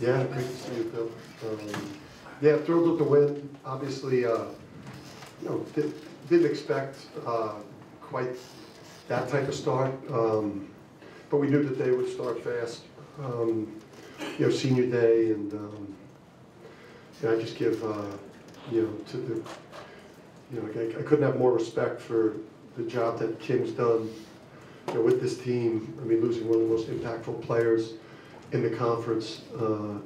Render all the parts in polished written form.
Yeah, great to see you, Phil. Yeah, thrilled with the win. Obviously, didn't expect quite that type of start, but we knew that they would start fast. Senior day, and I just give to the I couldn't have more respect for the job that Kim's done with this team. I mean, losing one of the most impactful players in the conference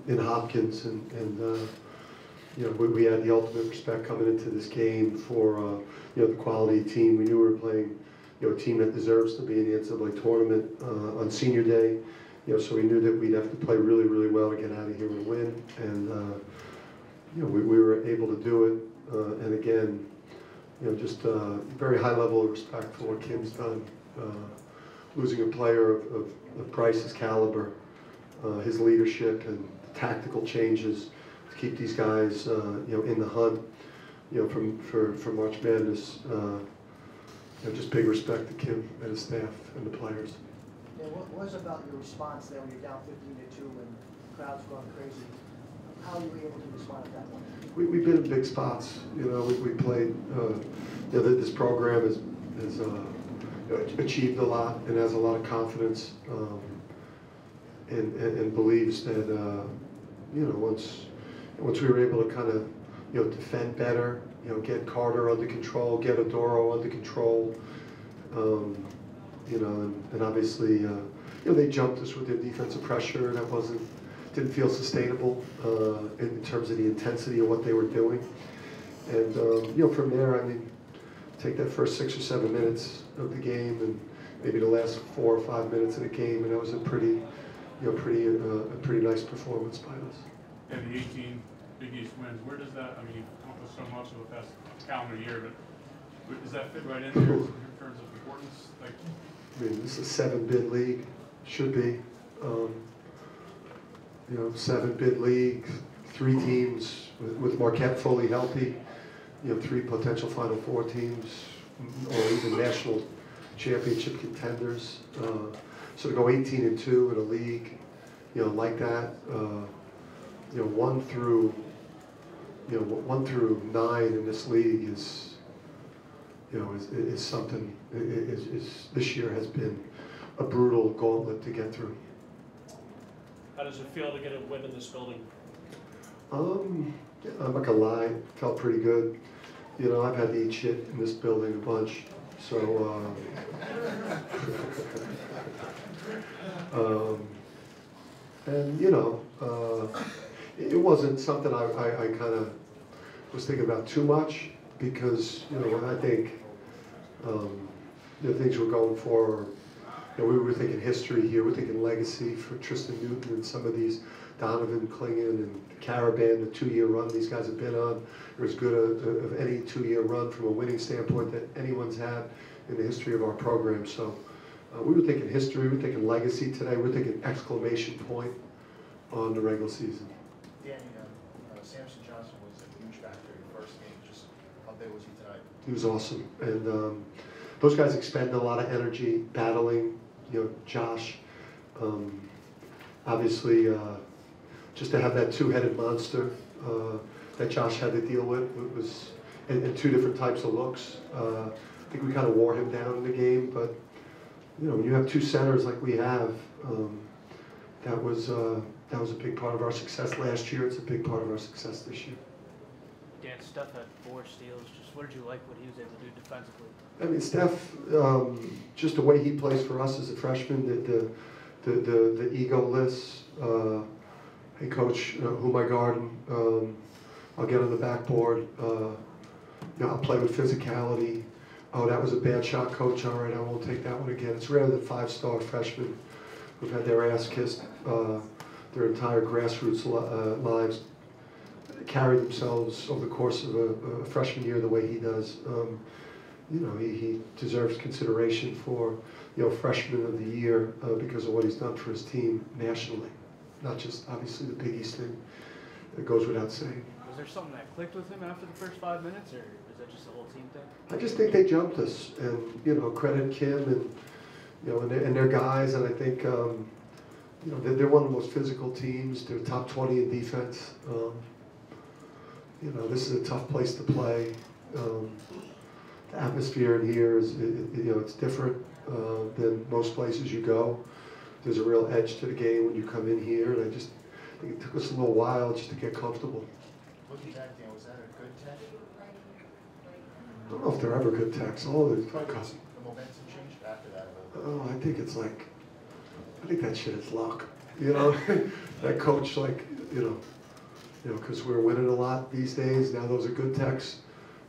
in Hopkins, and we had the ultimate respect coming into this game for the quality team. We knew we were playing a team that deserves to be in the NCAA tournament on senior day. So we knew that we'd have to play really, really well to get out of here and win. And we were able to do it. And again, just very high level of respect for what Kim's done. Losing a player of Bryce's caliber, his leadership and tactical changes to keep these guys, in the hunt, for March Madness. Just big respect to Kim and his staff and the players. Yeah, what was about your response there when you're down 15-2 and the crowd's going crazy? How were you able to respond at that point? We've been in big spots. We played. This program has achieved a lot and has a lot of confidence, and believes that once we were able to kind of defend better, get Carter under control, get Adoro under control, and obviously they jumped us with their defensive pressure, and that didn't feel sustainable in terms of the intensity of what they were doing. And from there, I mean, take that first 6 or 7 minutes of the game, and maybe the last 4 or 5 minutes of the game, and that was a pretty nice performance by us. And the 18 Big East wins, where does that? I mean, you've accomplished so much of the past calendar year, but does that fit right in there in terms of importance? Like, I mean, this is a 7-bid league, should be. 7-bid league, 3 teams with Marquette fully healthy, 3 potential Final Four teams, or even national championship contenders. So to go 18-2 in a league, like that, 1 through 9 in this league is something. This year has been a brutal gauntlet to get through. How does it feel to get a win in this building? I'm not gonna lie, it felt pretty good. I've had to eat shit in this building a bunch, so and it wasn't something I kind of was thinking about too much, because I think the things we're going for. We were thinking history here. We're thinking legacy for Tristan Newton and some of these, Donovan Clingan and Caravan, the 2-year run these guys have been on. They're as good of any 2-year run from a winning standpoint that anyone's had in the history of our program. So we were thinking history, we were thinking legacy today, we're thinking exclamation point on the regular season. Danny, Samson Johnson was a huge factor in your first game. Just how big was he tonight? He was awesome. And those guys expend a lot of energy battling. Josh, obviously, just to have that 2-headed monster that Josh had to deal with, it was in 2 different types of looks. I think we kind of wore him down in the game, but when you have 2 centers like we have, that was a big part of our success last year. It's a big part of our success this year. Dan, Steph had 4 steals. Just what did you like what he was able to do defensively? I mean, Steph, just the way he plays for us as a freshman, the egoless, hey coach, who am I guarding? I'll get on the backboard. I'll play with physicality. Oh, that was a bad shot, coach. All right, I won't take that one again. It's rare that 5-star freshmen who've had their ass kissed their entire grassroots lives carry themselves over the course of a freshman year the way he does. He deserves consideration for freshman of the year because of what he's done for his team nationally, not just obviously the Big East thing. It goes without saying. Was there something that clicked with him after the first 5 minutes, or is that just a whole team thing? I just think they jumped us, and credit Kim and and their guys, and I think you know, they're one of the most physical teams. They're top 20 in defense. You know, this is a tough place to play. The atmosphere in here is, you know, it's different than most places you go. There's a real edge to the game when you come in here, and I think it took us a little while just to get comfortable. Looking back, Dan, was that a good tech? I don't know if they're ever good techs. All the The momentum changed after that a little bit. I think it's like, I think that shit is luck. You know, that coach, like, you know, because we're winning a lot these days. Now those are good techs.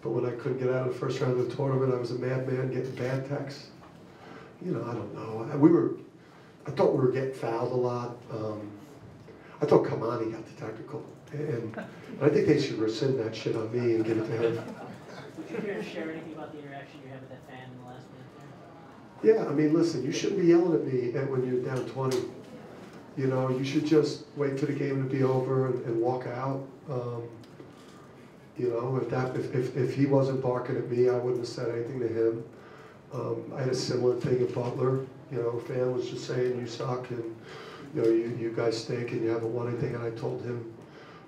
But when I couldn't get out of the first round of the tournament, I was a madman getting bad techs. You know, I don't know. I thought we were getting fouled a lot. I thought Kamani got the technical. And I think they should rescind that shit on me and give it to him. Would you care to share anything about the interaction you had with that fan in the last minute there? Yeah, I mean, listen, you shouldn't be yelling at me when you're down 20. You know, you should just wait for the game to be over and walk out. You know, if he wasn't barking at me, I wouldn't have said anything to him. I had a similar thing at Butler. You know, a fan was just saying, you suck, and, you know, you guys stink, and you haven't won anything. And I told him,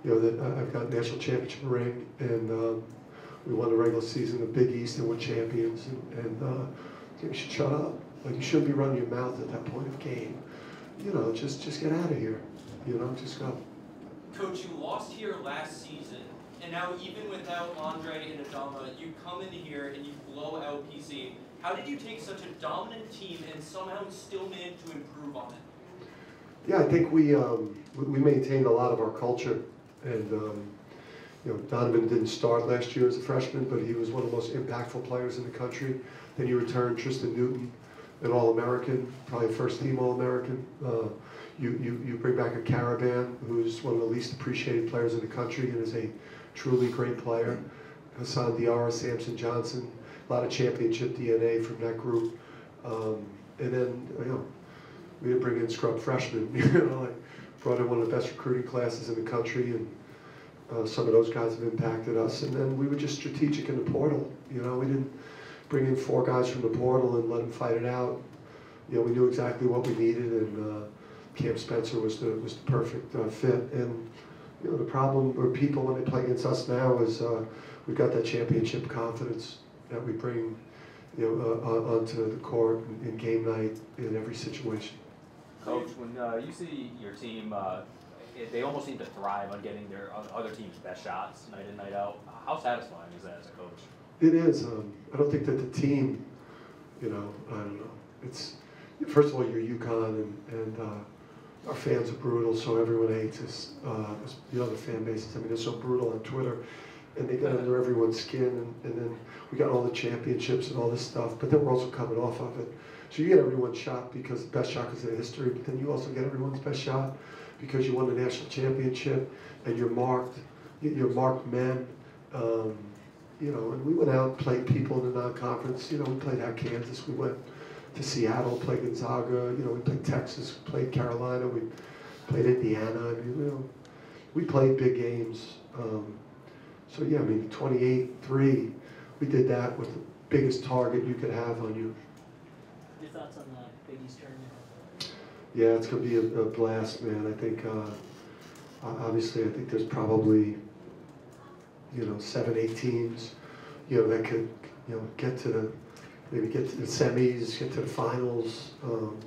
you know, that I've got a national championship ring, and we won the regular season, the Big East, and we're champions, and you should shut up. Like, you shouldn't be running your mouth at that point of game. You know, just get out of here. You know, just go. Coach, you lost here last season, and now even without Andre and Adama, you come in here and you blow out PC. How did you take such a dominant team and somehow still manage to improve on it? Yeah, I think we maintained a lot of our culture, and you know, Donovan didn't start last year as a freshman, but he was one of the most impactful players in the country. Then you return Tristan Newton, an All-American, probably first-team All-American. You bring back a Caravan, who's one of the least appreciated players in the country and is a truly great player. Hassan Diarra, Samson Johnson, a lot of championship DNA from that group. And then, you know, we didn't bring in scrub freshmen. You know, like brought in one of the best recruiting classes in the country, and some of those guys have impacted us. And then we were just strategic in the portal. You know, we didn't bring in 4 guys from the portal and let them fight it out. You know, we knew exactly what we needed, and Cam Spencer was the perfect fit. And you know, the problem or people when they play against us now is we've got that championship confidence that we bring, you know, onto the court in game night in every situation. Coach, when you see your team, they almost seem to thrive on getting their other team's best shots night in, night out. How satisfying is that as a coach? It is. I don't think that the team, you know, I don't know. It's, first of all, you're UConn, and our fans are brutal, so everyone hates us. The other fan bases, I mean, they're so brutal on Twitter, and they get under everyone's skin, and then we got all the championships and all this stuff, but then we're also coming off of it. So you get everyone's shot because the best shot is in history, but then you also get everyone's best shot because you won the national championship, and you're marked men. You know, and we went out and played people in the non-conference. You know, we played out Kansas, we went to Seattle, played Gonzaga, you know, we played Texas, we played Carolina, we played Indiana. I mean, you know, we played big games. So yeah, I mean, 28-3, we did that with the biggest target you could have on you. Your thoughts on the Big East tournament? Yeah, it's going to be a blast, man. I think, obviously, I think there's probably, you know, 7, 8 teams, you know, that could, you know, maybe get to the semis, get to the finals. You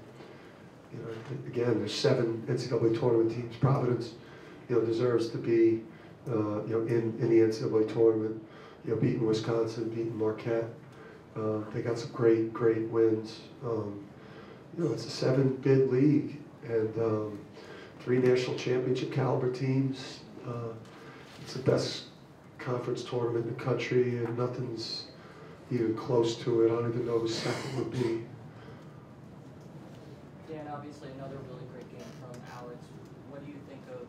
know, again, there's 7 NCAA tournament teams. Providence, you know, deserves to be, you know, in the NCAA tournament. You know, beating Wisconsin, beating Marquette. They got some great wins. You know, it's a 7-bid league, and 3 national championship caliber teams. It's the best conference tournament in the country, and nothing's even close to it. I don't even know who second would be. Dan, obviously another really great game from Alex. What do you think of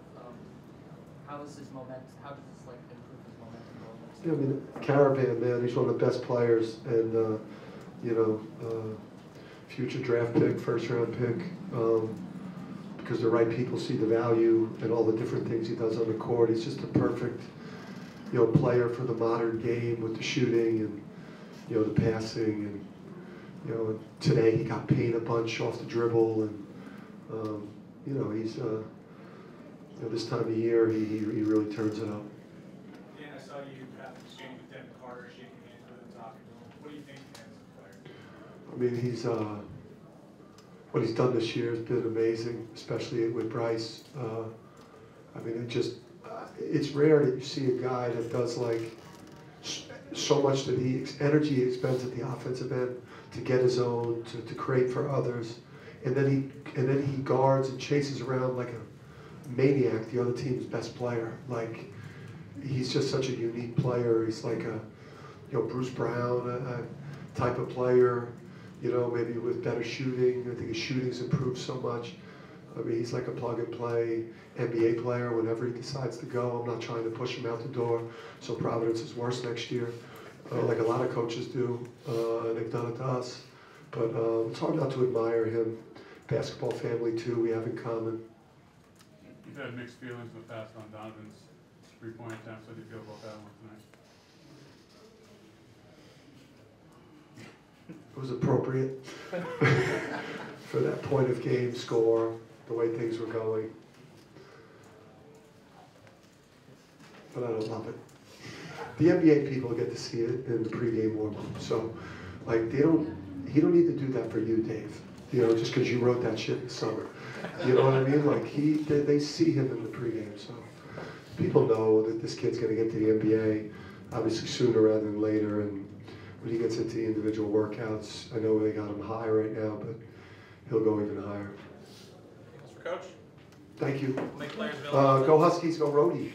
how is his momentum? How does this like improve his momentum going? Yeah, I mean, Caravan, man, he's one of the best players, and you know, future draft pick, first round pick, because the right people see the value and all the different things he does on the court. He's just a perfect, you know, player for the modern game with the shooting and, you know, the passing, and, you know, today he got paid a bunch off the dribble, and you know, he's, you know, this time of year, he really turns it up. Dan, I saw you have an exchange with Devin Carter, shaking hands with him, talking to him. What do you think of him as a player? I mean, he's, what he's done this year has been amazing, especially with Bryce. I mean, it's rare that you see a guy that does like so much that energy he expends at the offensive end to get his own, to create for others, and then he guards and chases around like a maniac the other team's best player. Like, he's just such a unique player. He's like a, you know, Bruce Brown a type of player, you know, maybe with better shooting. I think his shooting's improved so much. I mean, he's like a plug-and-play NBA player whenever he decides to go. I'm not trying to push him out the door, so Providence is worse next year, like a lot of coaches do, and they've done it to us. But it's hard not to admire him. Basketball family, too, we have in common. You've had mixed feelings in the past on Donovan's three-point attempts. How do you feel about that one tonight? It was appropriate for that point of game score, the way things were going. But I don't love it. The NBA people get to see it in the pregame warm-up. So, like, he don't need to do that for you, Dave. You know, just because you wrote that shit in the summer. You know what I mean? Like, they see him in the pregame. So, people know that this kid's going to get to the NBA, obviously sooner rather than later. And when he gets into the individual workouts, I know they got him high right now, but he'll go even higher. Thanks for Coach. Thank you. We'll make players available. Go Huskies, go Rhodey.